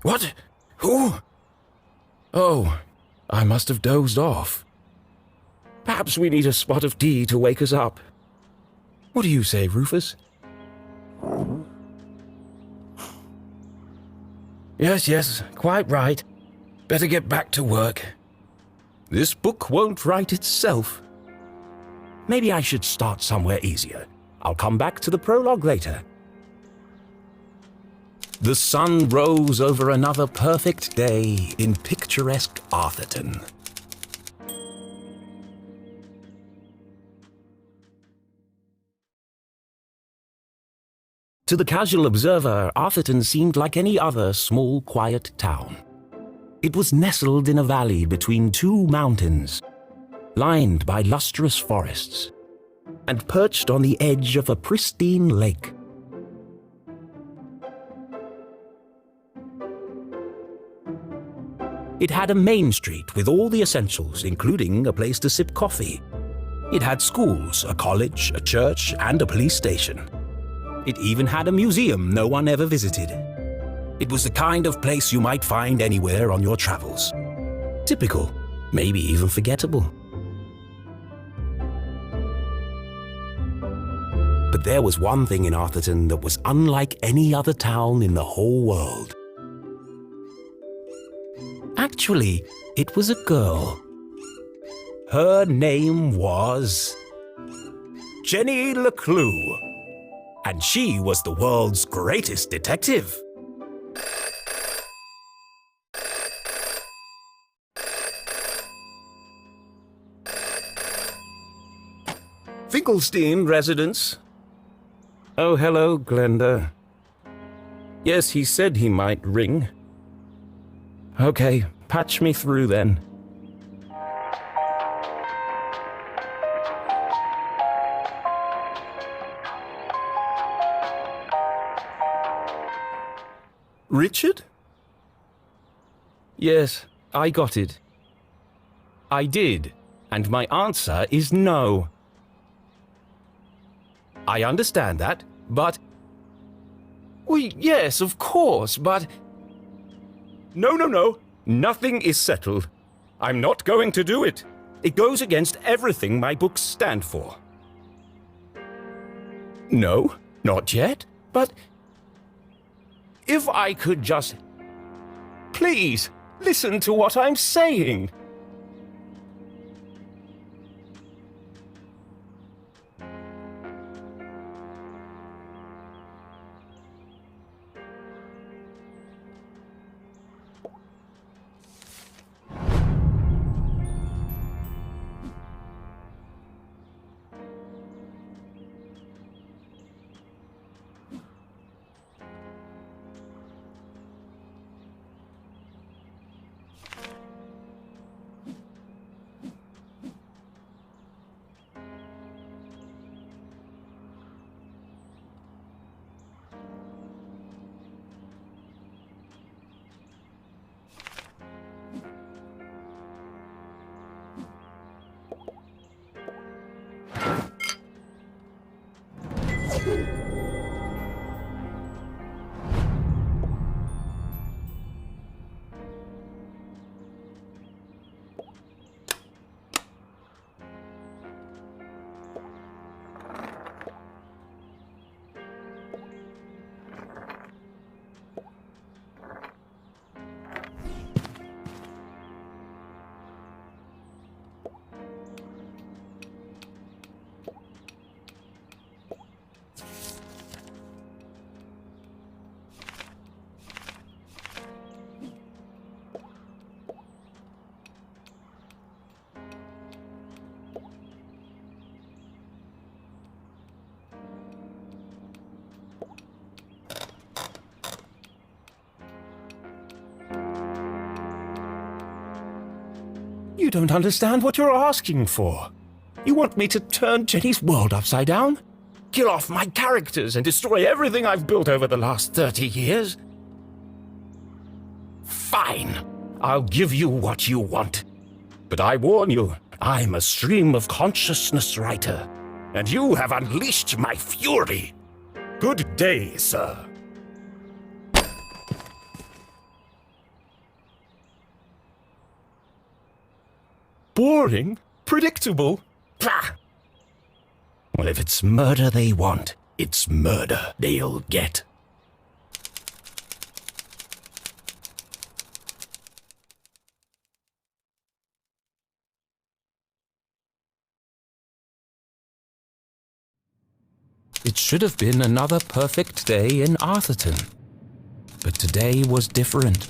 What? Who? Oh, I must have dozed off. Perhaps we need a spot of tea to wake us up. What do you say, Rufus? Yes, quite right. Better get back to work. This book won't write itself. Maybe I should start somewhere easier. I'll come back to the prologue later. The sun rose over another perfect day in picturesque Arthurton. To the casual observer, Arthurton seemed like any other small, quiet town. It was nestled in a valley between two mountains, lined by lustrous forests, and perched on the edge of a pristine lake. It had a main street with all the essentials, including a place to sip coffee. It had schools, a college, a church, and a police station. It even had a museum no one ever visited. It was the kind of place you might find anywhere on your travels. Typical, maybe even forgettable. But there was one thing in Arthurton that was unlike any other town in the whole world. Actually, it was a girl. Her name was Jenny LeClue, and she was the world's greatest detective. Finkelstein residence. Oh, hello, Glenda. Yes, he said he might ring. Okay, patch me through then. Richard? Yes, I got it. I did, and my answer is no. I understand that, but... Well, yes, of course, but... No. Nothing is settled. I'm not going to do it. It goes against everything my books stand for. No, not yet, but... If I could just... Please, listen to what I'm saying. You don't understand what you're asking for. You want me to turn Jenny's world upside down? Kill off my characters and destroy everything I've built over the last 30 years? Fine. I'll give you what you want. But I warn you, I'm a stream of consciousness writer, and you have unleashed my fury. Good day, sir. Boring? Predictable? Pah! Well, if it's murder they want, it's murder they'll get. It should have been another perfect day in Arthurton. But today was different,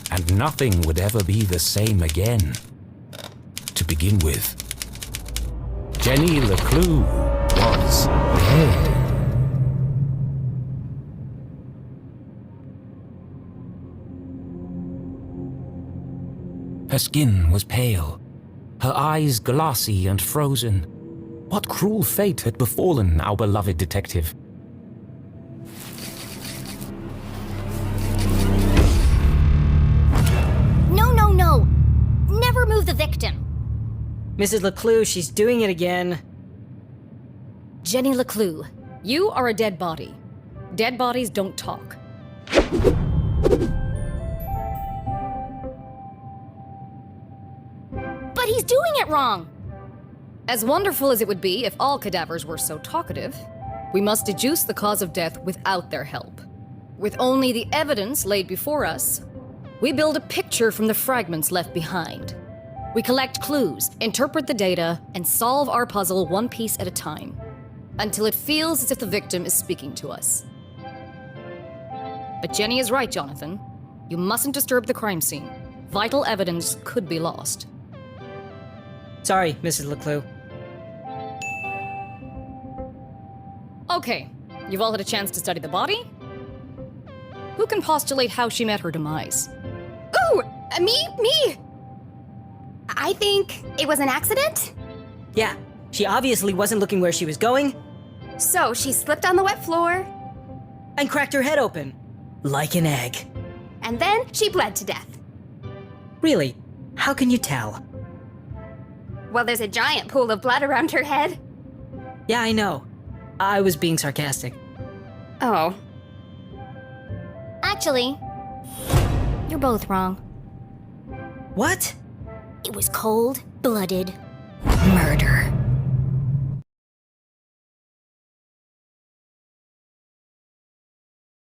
and nothing would ever be the same again. To begin with, Jenny LeClue was dead. Her skin was pale, her eyes glassy and frozen. What cruel fate had befallen our beloved detective? No, Mrs. LeClue, she's doing it again. Jenny LeClue, you are a dead body. Dead bodies don't talk. But he's doing it wrong! As wonderful as it would be if all cadavers were so talkative, we must deduce the cause of death without their help. With only the evidence laid before us, we build a picture from the fragments left behind. We collect clues, interpret the data, and solve our puzzle one piece at a time, until it feels as if the victim is speaking to us. But Jenny is right, Jonathan. You mustn't disturb the crime scene. Vital evidence could be lost. Sorry, Mrs. LeClue. Okay, you've all had a chance to study the body? Who can postulate how she met her demise? Ooh, me! I think it was an accident. Yeah, she obviously wasn't looking where she was going. So she slipped on the wet floor, And cracked her head open. Like an egg. and then she bled to death. Really? How can you tell? Well, there's a giant pool of blood around her head. Yeah, I know. I was being sarcastic. Oh. Actually, you're both wrong. What? It was cold-blooded murder.